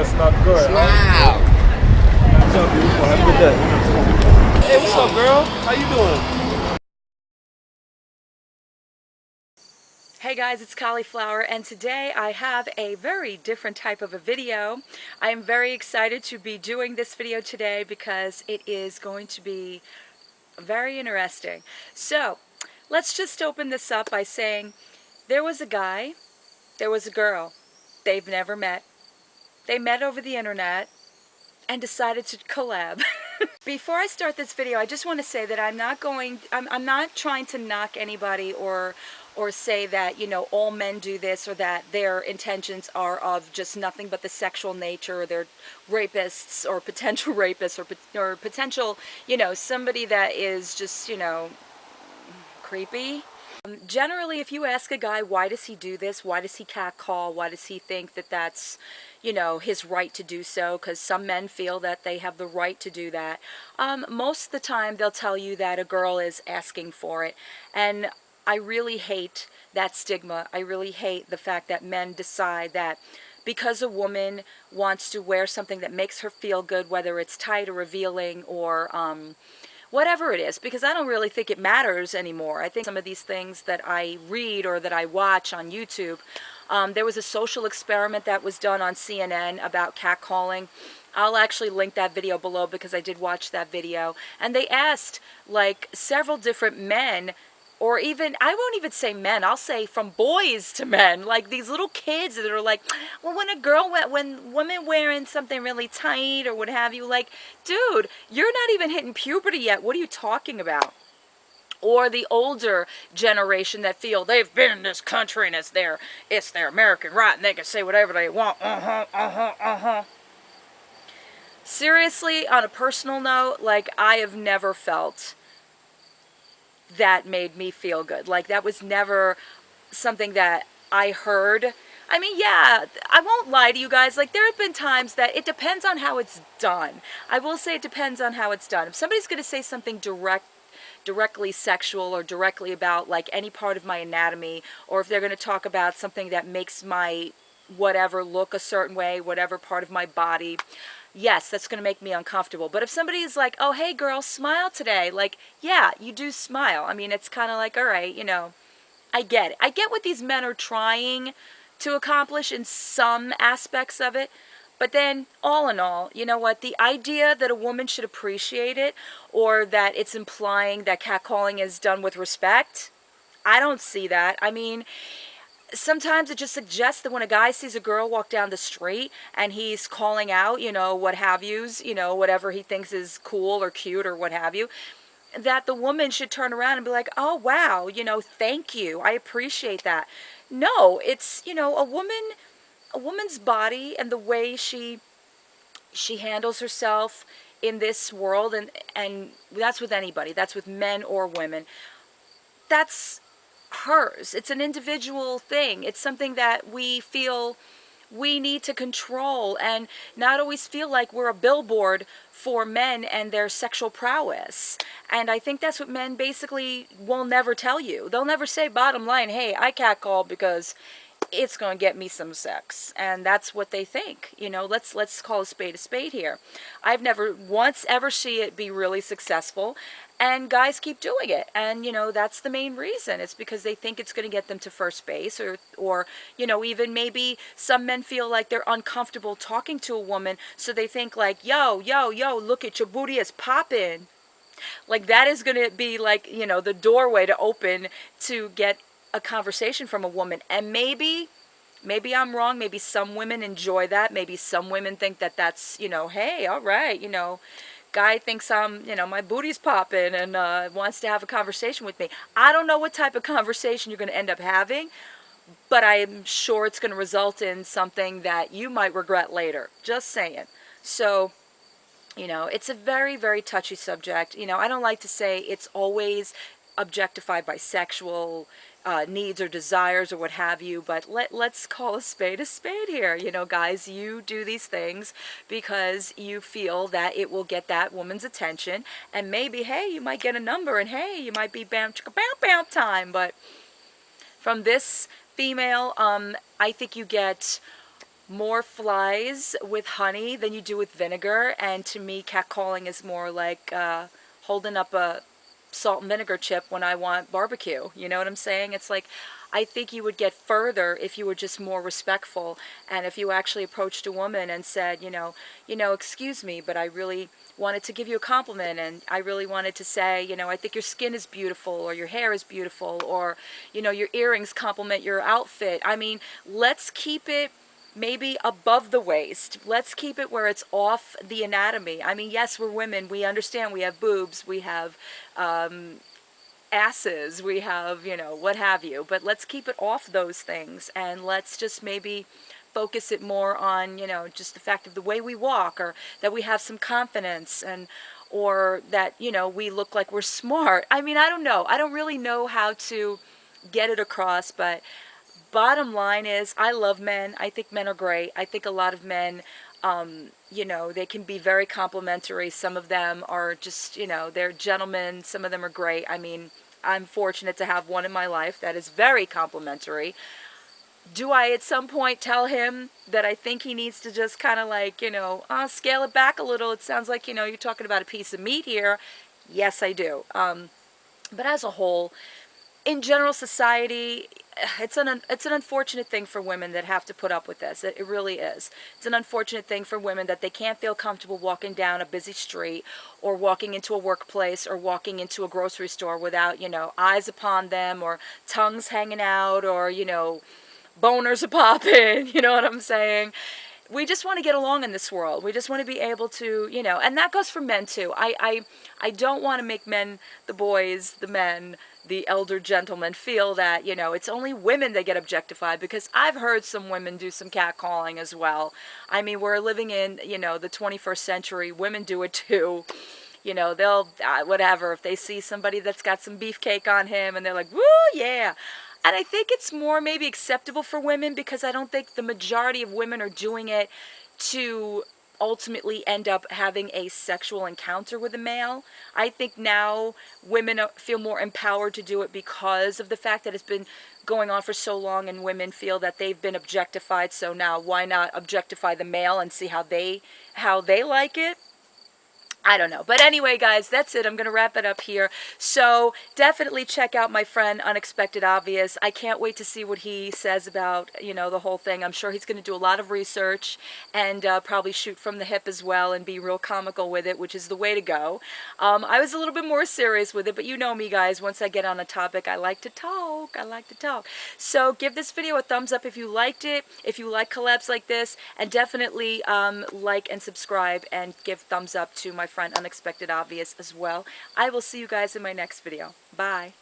That's not good. Smile. What's up, beautiful? Have a good day. Hey, what's up, girl? How you doing? Hey guys, it's Cauliflower, and today I have a very different type of a video. I am very excited to be doing this video today because it is going to be very interesting. So, let's just open this up by saying there was a guy, there was a girl. They've never met. They met over the internet and decided to collab. Before I start this video, I just want to say that I'm not trying to knock anybody or say that, you know, all men do this or that their intentions are of just nothing but the sexual nature, or they're rapists or potential rapists or potential, you know, somebody that is just, you know, creepy. Generally, if you ask a guy, why does he do this? Why does he catcall? Why does he think that that's, you know, his right to do so? Because some men feel that they have the right to do that. Most of the time, they'll tell you that a girl is asking for it. And I really hate that stigma. I really hate the fact that men decide that because a woman wants to wear something that makes her feel good, whether it's tight or revealing or whatever it is, because I don't really think it matters anymore. I think some of these things that I read or that I watch on YouTube, there was a social experiment that was done on CNN about catcalling. I'll actually link that video below because I did watch that video. And they asked like several different men, or even, I won't even say men, I'll say from boys to men, like these little kids that are like, well, when women wearing something really tight or what have you, like, dude, you're not even hitting puberty yet, what are you talking about? Or the older generation that feel they've been in this country and it's their American right and they can say whatever they want, Seriously, on a personal note, like, I have never felt that made me feel good. Like, that was never something that I heard. I mean, yeah, I won't lie to you guys. Like, there have been times that it depends on how it's done. I will say it depends on how it's done. If somebody's going to say something directly sexual or directly about, like, any part of my anatomy, or if they're going to talk about something that makes my whatever look a certain way, whatever part of my body, yes, that's going to make me uncomfortable. But if somebody is like, oh, hey, girl, smile today. Like, yeah, you do smile. I mean, it's kind of like, all right, you know, I get it. I get what these men are trying to accomplish in some aspects of it. But then, all in all, you know what? The idea that a woman should appreciate it, or that it's implying that catcalling is done with respect, I don't see that. I mean, sometimes it just suggests that when a guy sees a girl walk down the street and he's calling out, you know, what have yous, you know, whatever he thinks is cool or cute or what have you, that the woman should turn around and be like, oh, wow, you know, thank you. I appreciate that. No, it's, you know, a woman's body and the way she handles herself in this world, and that's with anybody. That's with men or women. That's hers. It's an individual thing. It's something that we feel we need to control and not always feel like we're a billboard for men and their sexual prowess. And I think that's what men basically will never tell you. They'll never say bottom line, hey, I catcall because it's going to get me some sex. And that's what they think. You know, let's call a spade here. I've never once ever see it be really successful. And guys keep doing it. And, you know, that's the main reason. It's because they think it's going to get them to first base, or, you know, even maybe some men feel like they're uncomfortable talking to a woman. So they think like, yo, look at your booty is popping. Like, that is going to be like, you know, the doorway to open to get a conversation from a woman. And maybe I'm wrong. Maybe some women enjoy that. Maybe some women think that that's, you know, hey, all right, you know, guy thinks I'm, you know, my booty's popping and wants to have a conversation with me. I don't know what type of conversation you're going to end up having, but I'm sure it's going to result in something that you might regret later. Just saying. So, you know, it's a very, very touchy subject. You know, I don't like to say it's always objectified by sexual needs or desires or what have you, but let's call a spade here. You know, guys, you do these things because you feel that it will get that woman's attention, and maybe, hey, you might get a number, and hey, you might be bam chicka bam bam time. But from this female, I think you get more flies with honey than you do with vinegar. And to me, catcalling is more like holding up a salt and vinegar chip when I want barbecue. You know what I'm saying? It's like, I think you would get further if you were just more respectful, and if you actually approached a woman and said, excuse me, but I really wanted to give you a compliment, and I really wanted to say, I think your skin is beautiful, or your hair is beautiful, or, your earrings compliment your outfit. I mean, let's keep it maybe above the waist. Let's keep it where it's off the anatomy. I mean, yes, we're women. We understand we have boobs. We have asses. We have, what have you. But let's keep it off those things. And let's just maybe focus it more on, just the fact of the way we walk, or that we have some confidence, and or that, we look like we're smart. I mean, I don't know. I don't really know how to get it across, but bottom line is, I love men. I think men are great. I think a lot of men, they can be very complimentary. Some of them are just, they're gentlemen. Some of them are great. I mean, I'm fortunate to have one in my life that is very complimentary. Do I at some point tell him that I think he needs to just kind of like, scale it back a little? It sounds like, you're talking about a piece of meat here. Yes, I do. But as a whole, in general society, it's an unfortunate thing for women that have to put up with this. It really is. It's an unfortunate thing for women that they can't feel comfortable walking down a busy street, or walking into a workplace, or walking into a grocery store without, eyes upon them, or tongues hanging out, or, boners are popping. You know what I'm saying? We just want to get along in this world. We just want to be able to, and that goes for men too. I don't want to make men, the boys, the men, the elder gentlemen feel that, it's only women that get objectified, because I've heard some women do some catcalling as well. I mean, we're living in, the 21st century. Women do it too. They'll, whatever, if they see somebody that's got some beefcake on him and they're like, woo, yeah. And I think it's more maybe acceptable for women, because I don't think the majority of women are doing it to ultimately end up having a sexual encounter with a male. I think now women feel more empowered to do it because of the fact that it's been going on for so long, and women feel that they've been objectified. So now why not objectify the male and see how they like it? I don't know. But anyway, guys, that's it. I'm going to wrap it up here. So definitely check out my friend Unexpected Obvious. I can't wait to see what he says about, the whole thing. I'm sure he's going to do a lot of research, and probably shoot from the hip as well, and be real comical with it, which is the way to go. I was a little bit more serious with it, but you know me, guys. Once I get on a topic, I like to talk. I like to talk. So give this video a thumbs up if you liked it, if you like collabs like this, and definitely like and subscribe, and give thumbs up to my friend Unexpected Obvious as well. I will see you guys in my next video. Bye.